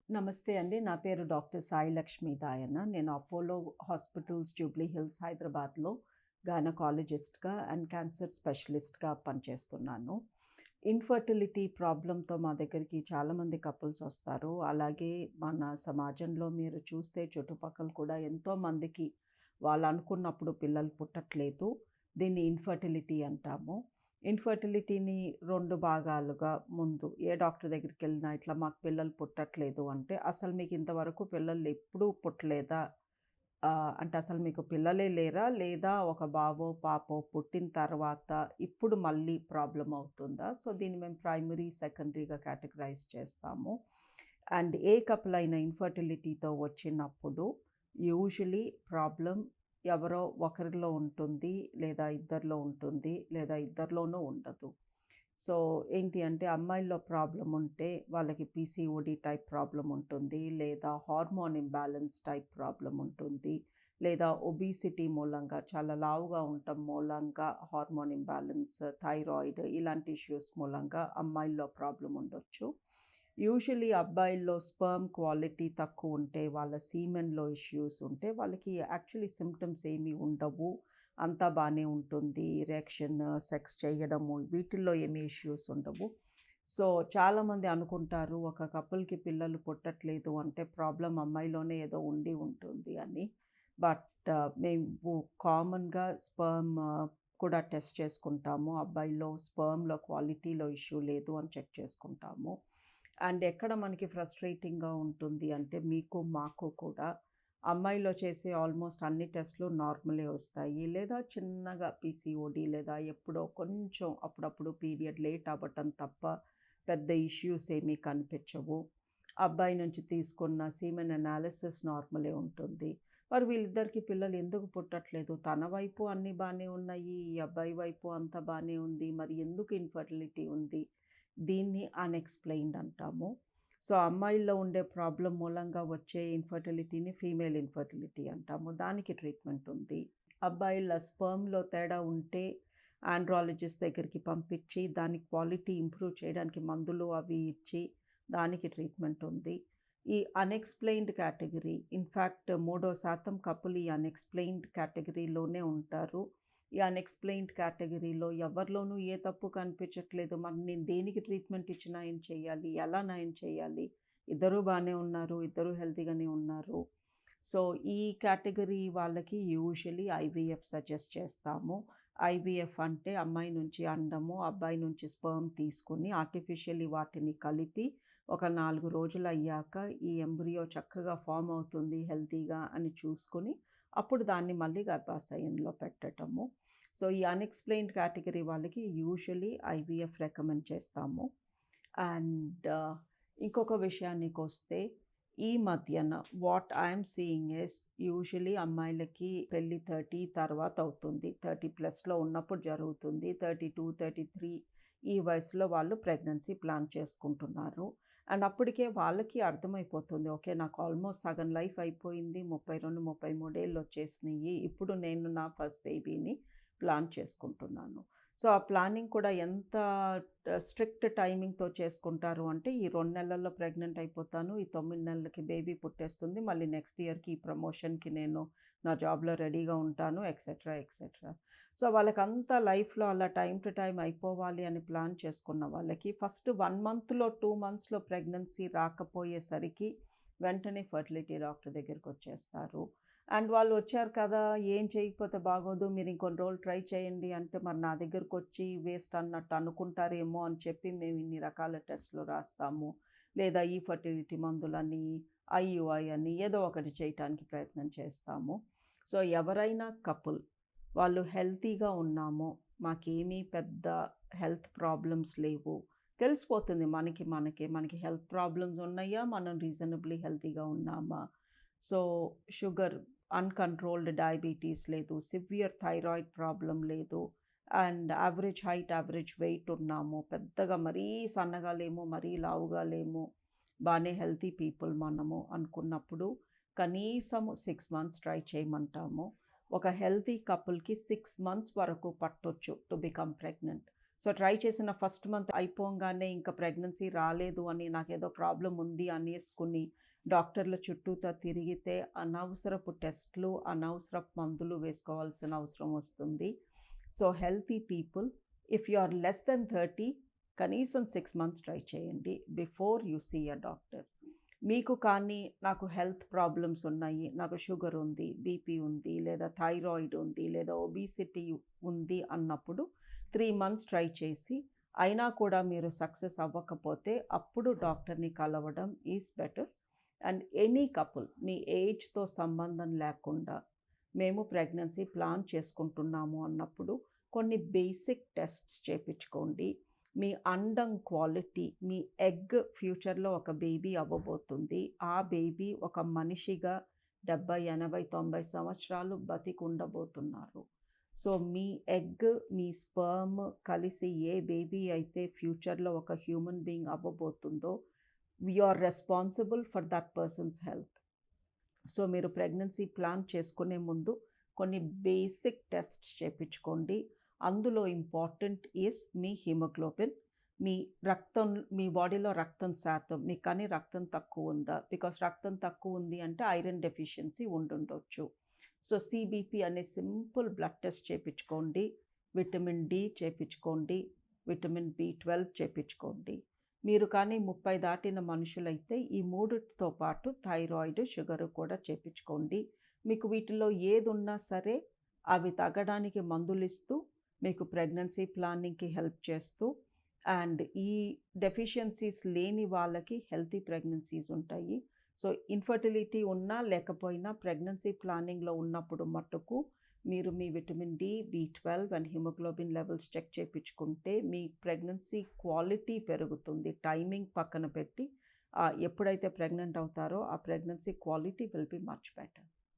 నమస్తే అండి. నా పేరు డాక్టర్ సాయి లక్ష్మి దాయన్న. నేను అపోలో హాస్పిటల్స్ జూబ్లీ హిల్స్ హైదరాబాద్‌లో గైనకాలజిస్ట్‌గా అండ్ క్యాన్సర్ స్పెషలిస్ట్‌గా పనిచేస్తున్నాను. ఇన్‌ఫర్టిలిటీ ప్రాబ్లమ్‌తో మా దగ్గరికి చాలామంది కపుల్స్ వస్తారు. అలాగే మన సమాజంలో మీరు చూస్తే చుట్టుపక్కల కూడా ఎంతోమందికి వాళ్ళు అనుకున్నప్పుడు పిల్లలు పుట్టట్లేదు. దీన్ని ఇన్‌ఫర్టిలిటీ అంటాము. ఇన్‌ఫర్టిలిటీని 2 భాగాలుగా ముందు ఏ డాక్టర్ దగ్గరికెళ్ళినా ఇట్లా మాకు పిల్లలు పుట్టట్లేదు అంటే, అసలు మీకు ఇంతవరకు పిల్లలు ఎప్పుడూ పుట్టలేదా? అంటే అసలు మీకు పిల్లలే లేరా? లేదా ఒక బాబో, పాపో పుట్టిన తర్వాత ఇప్పుడు మళ్ళీ ప్రాబ్లమ్ అవుతుందా? సో, దీన్ని మేము ప్రైమరీ, సెకండరీగా కేటగరైజ్ చేస్తాము. అండ్ ఏ కపుల్ అయినా ఇన్‌ఫర్టిలిటీతో వచ్చినప్పుడు యూజువల్లీ ప్రాబ్లమ్ ఎవరో ఒకరిలో ఉంటుంది, లేదా ఇద్దరిలో ఉంటుంది, లేదా ఇద్దరిలోనూ ఉండదు. సో, ఏంటి అంటే అమ్మాయిల్లో ప్రాబ్లమ్ ఉంటే వాళ్ళకి పీసీఓడీ టైప్ ప్రాబ్లమ్ ఉంటుంది, లేదా హార్మోన్ ఇంబాలెన్స్ టైప్ ప్రాబ్లమ్ ఉంటుంది, లేదా ఒబిసిటీ మూలంగా చాలా లావుగా ఉండటం మూలంగా హార్మోన్ ఇంబాలెన్స్, థైరాయిడ్ ఇలాంటి ఇష్యూస్ మూలంగా అమ్మాయిల్లో ప్రాబ్లమ్ ఉండొచ్చు. యూజువల్లీ అబ్బాయిల్లో స్పెర్మ్ క్వాలిటీ తక్కువుంటే, వాళ్ళ సీమెన్‌లో ఇష్యూస్ ఉంటే వాళ్ళకి యాక్చువల్లీ సింప్టమ్స్ ఏమీ ఉండవు. అంతా బానే ఉంటుంది. ఎరెక్షన్, సెక్స్ చేయడము వీటిల్లో ఏమి ఇష్యూస్ ఉండవు. సో, చాలామంది అనుకుంటారు ఒక కపుల్‌కి పిల్లలు పుట్టట్లేదు అంటే ప్రాబ్లమ్ అమ్మాయిలోనే ఏదో ఉండి ఉంటుంది అని. బట్ మేము కామన్‌గా స్పెర్మ్ కూడా టెస్ట్ చేసుకుంటాము. అబ్బాయిల్లో స్పెర్మ్‌లో క్వాలిటీలో ఇష్యూ లేదు అని చెక్ చేసుకుంటాము. అండ్ ఎక్కడ మనకి ఫ్రస్ట్రేటింగ్‌గా ఉంటుంది అంటే మీకు, మాకు కూడా అమ్మాయిలో చేసే ఆల్మోస్ట్ అన్ని టెస్ట్‌లు నార్మలే వస్తాయి. లేదా చిన్నగా పీసీఓడీ లేదా ఎప్పుడో కొంచెం అప్పుడప్పుడు పీరియడ్ లేట్ అవ్వటం తప్ప పెద్ద ఇష్యూస్ ఏమీ కనిపించవు. అబ్బాయి నుంచి తీసుకున్న సీమెన్ అనాలిసిస్ నార్మలే ఉంటుంది. మరి వీళ్ళిద్దరికీ పిల్లలు ఎందుకు పుట్టట్లేదు? తన వైపు అన్నీ బానే ఉన్నాయి. ఈ అబ్బాయి వైపు అంతా బానే ఉంది. మరి ఎందుకు ఇన్‌ఫర్టిలిటీ ఉంది? దీన్ని అన్‌ఎక్స్‌ప్లెయిన్డ్ అంటాము. సో, అమ్మాయిల్లో ఉండే ప్రాబ్లమ్ మూలంగా వచ్చే ఇన్‌ఫర్టిలిటీని ఫీమేల్ ఇన్‌ఫర్టిలిటీ అంటాము. దానికి ట్రీట్మెంట్ ఉంది. అబ్బాయిల స్పెర్మ్‌లో తేడా ఉంటే ఆండ్రాలజిస్ట్ దగ్గరికి పంపించి దాని క్వాలిటీ ఇంప్రూవ్ చేయడానికి మందులు అవి ఇచ్చి దానికి ట్రీట్మెంట్ ఉంది. ఈ అన్‌ఎక్స్‌ప్లెయిన్డ్ కేటగరీ ఇన్‌ఫాక్ట్ 3% కపుల్ ఈ అన్‌ఎక్స్‌ప్లెయిన్డ్ కేటగరీలోనే ఉంటారు. ఈ అన్‌ఎక్స్‌ప్లెయిన్డ్ కేటగరీలో ఎవరిలోనూ ఏ తప్పు కనిపించట్లేదు. మరి నేను దేనికి ట్రీట్మెంట్ ఇచ్చి నయం చేయాలి? ఎలా నయం చేయాలి? ఇద్దరూ బానే ఉన్నారు. ఇద్దరూ హెల్తీగానే ఉన్నారు. సో, ఈ కేటగరీ వాళ్ళకి యూజువల్లీ ఐవీఎఫ్ సజెస్ట్ చేస్తాము. ఐవీఎఫ్ అంటే అమ్మాయి నుంచి అండము, అబ్బాయి నుంచి స్పెర్మ్ తీసుకొని ఆర్టిఫిషియల్లీ వాటిని కలిపి ఒక 4 రోజులయ్యాక ఈ ఎంబ్రియో చక్కగా ఫార్మ్ అవుతుంది హెల్తీగా అని చూసుకొని, అప్పుడు దాన్ని మళ్ళీ గర్భాశయంలో పెట్టటము. సో, ఈ అన్‌ఎక్స్‌ప్లెయిన్డ్ కేటగరీ వాళ్ళకి యూజువల్లీ ఐవీఎఫ్ రికమెండ్ చేస్తాము. అండ్ ఇంకొక విషయానికొస్తే ఈ మధ్యన what I'm seeing is usually అమ్మాయిలకి పెళ్లి 30 తర్వాత అవుతుంది. 30 ప్లస్‌లో ఉన్నప్పుడు జరుగుతుంది. 32, 33 ఈ వయసులో వాళ్ళు ప్రెగ్నెన్సీ ప్లాన్ చేసుకుంటున్నారు. అండ్ అప్పటికే వాళ్ళకి అర్థమైపోతుంది. ఓకే. నాకు ఆల్మోస్ట్ సగం లైఫ్ అయిపోయింది. 32, 33 ఏళ్ళు వచ్చేసినియి. ఇప్పుడు నేను నా ఫస్ట్ బేబీని ప్లాన్ చేసుకుంటున్నాను. సో, ఆ ప్లానింగ్ కూడా ఎంత స్ట్రిక్ట్ టైమింగ్‌తో చేసుకుంటారు అంటే, ఈ 2 నెలల్లో ప్రెగ్నెంట్ అయిపోతాను. ఈ 9 నెలలకి బేబీ పుట్టేస్తుంది. మళ్ళీ నెక్స్ట్ ఇయర్‌కి ఈ ప్రమోషన్‌కి నేను నా జాబ్‌లో రెడీగా ఉంటాను. Etcetera, etcetera. సో, వాళ్ళకంతా లైఫ్‌లో అలా టైమ్ టు టైమ్ అయిపోవాలి అని ప్లాన్ చేసుకున్న వాళ్ళకి ఫస్ట్ 1 మంత్‌లో, 2 మంత్స్‌లో ప్రెగ్నెన్సీ రాకపోయేసరికి వెంటనే ఫెర్టిలిటీ డాక్టర్ దగ్గరికొచ్చేస్తారు. అండ్ వాళ్ళు వచ్చారు కదా! ఏం చేయకపోతే బాగోదు. మీరు ఇంకొన్ని రోజులు ట్రై చేయండి అంటే, మరి నా దగ్గరకొచ్చి వేస్ట్ అన్నట్టు అనుకుంటారేమో అని చెప్పి మేము ఇన్ని రకాల టెస్ట్‌లు రాస్తాము. లేదా ఈ ఫెర్టిలిటీ మందులని, ఐయుఐ అని ఏదో ఒకటి చేయటానికి ప్రయత్నం చేస్తాము. సో, ఎవరైనా కపుల్ వాళ్ళు హెల్తీగా ఉన్నాము. మాకేమీ పెద్ద హెల్త్ ప్రాబ్లమ్స్ లేవు. తెలిసిపోతుంది మనకే. మనకి హెల్త్ ప్రాబ్లమ్స్ ఉన్నయా? మనం రీజనబ్లీ హెల్తీగా ఉన్నామా? సో, షుగర్ అన్‌కంట్రోల్డ్ డయాబెటీస్ లేదు. సివియర్ థైరాయిడ్ ప్రాబ్లమ్ లేదు. And average height, average wait ఉన్నాము. పెద్దగా మరీ సన్నగా లేము, మరీ లావుగా లేము. బానే హెల్తీ పీపుల్ మనము అనుకున్నప్పుడు కనీసము 6 మంత్స్ ట్రై చేయమంటాము. ఒక హెల్తీ కపుల్‌కి 6 మంత్స్ వరకు పట్టొచ్చు to become pregnant. So try చేసిన ఫస్ట్ మంత్ అయిపోగానే ఇంకా ప్రెగ్నెన్సీ రాలేదు అని నాకేదో ప్రాబ్లం ఉంది అనేసుకుని డాక్టర్ల చుట్టూతా తిరిగితే అనవసరపు టెస్ట్లు, అనవసరపు మందులు వేసుకోవాల్సిన అవసరం వస్తుంది. So healthy people, if you are less than 30 కనీసం 6 మంత్స్ ట్రై చేయండి before you see a doctor. మీకు కానీ నాకు హెల్త్ ప్రాబ్లమ్స్ ఉన్నాయి, నాకు షుగర్ ఉంది, బీపీ ఉంది, లేదా థైరాయిడ్ ఉంది, లేదా ఒబిసిటీ ఉంది అన్నప్పుడు 3 మంత్స్ ట్రై చేసి అయినా కూడా మీరు సక్సెస్ అవ్వకపోతే అప్పుడు డాక్టర్ని కలవడం is better. And any couple మీ ఏజ్తో సంబంధం లేకుండా మేము ప్రెగ్నెన్సీ ప్లాన్ చేసుకుంటున్నాము అన్నప్పుడు కొన్ని బేసిక్ టెస్ట్స్ చేయించుకోండి. మీ అండం క్వాలిటీ, మీ ఎగ్ ఫ్యూచర్లో ఒక బేబీ అవ్వబోతుంది, ఆ బేబీ ఒక మనిషిగా 70, 80, 90 సంవత్సరాలు బతికి ఉండబోతున్నారు. సో మీ ఎగ్, మీ స్పర్మ్ కలిసి ఏ బేబీ అయితే ఫ్యూచర్లో ఒక హ్యూమన్ బీయింగ్ అవ్వబోతుందో you are responsible for that person's health. So మీరు ప్రెగ్నెన్సీ ప్లాన్ చేసుకునే ముందు కొన్ని బేసిక్ టెస్ట్స్ చేయించుకోండి. అందులో ఇంపార్టెంట్ ఈస్ మీ హిమోగ్లోబిన్, మీ రక్తం, మీ బాడీలో రక్తం శాతం, మీకు కానీ రక్తం తక్కువ ఉందా, బికాస్ రక్తం తక్కువ ఉంది అంటే ఐరన్ డెఫిషియన్సీ ఉండుండొచ్చు. సో సిబిపి అనే సింపుల్ బ్లడ్ టెస్ట్ చేయించుకోండి. విటమిన్ డి చేయించుకోండి, విటమిన్ B12 చేయించుకోండి. మీరు కానీ 30 దాటిన మనుషులైతే ఈ మూడిటితో పాటు థైరాయిడ్, షుగర్ కూడా చేయించుకోండి. మీకు వీటిలో ఏది ఉన్నా సరే అవి తగ్గడానికి మందులిస్తూ మీకు ప్రెగ్నెన్సీ ప్లానింగ్కి హెల్ప్ చేస్తూ, అండ్ ఈ డెఫిషియన్సీస్ లేని వాళ్ళకి హెల్తీ ప్రెగ్నెన్సీస్ ఉంటాయి. సో ఇన్ఫర్టిలిటీ ఉన్నా లేకపోయినా ప్రెగ్నెన్సీ ప్లానింగ్లో ఉన్నప్పుడు మట్టుకు మీరు మీ vitamin D, B12 and haemoglobin levels check చేయించుకుంటే మీ ప్రెగ్నెన్సీ క్వాలిటీ పెరుగుతుంది. టైమింగ్ పక్కన పెట్టి ఎప్పుడైతే ప్రెగ్నెంట్ అవుతారో ఆ pregnancy quality will be much better.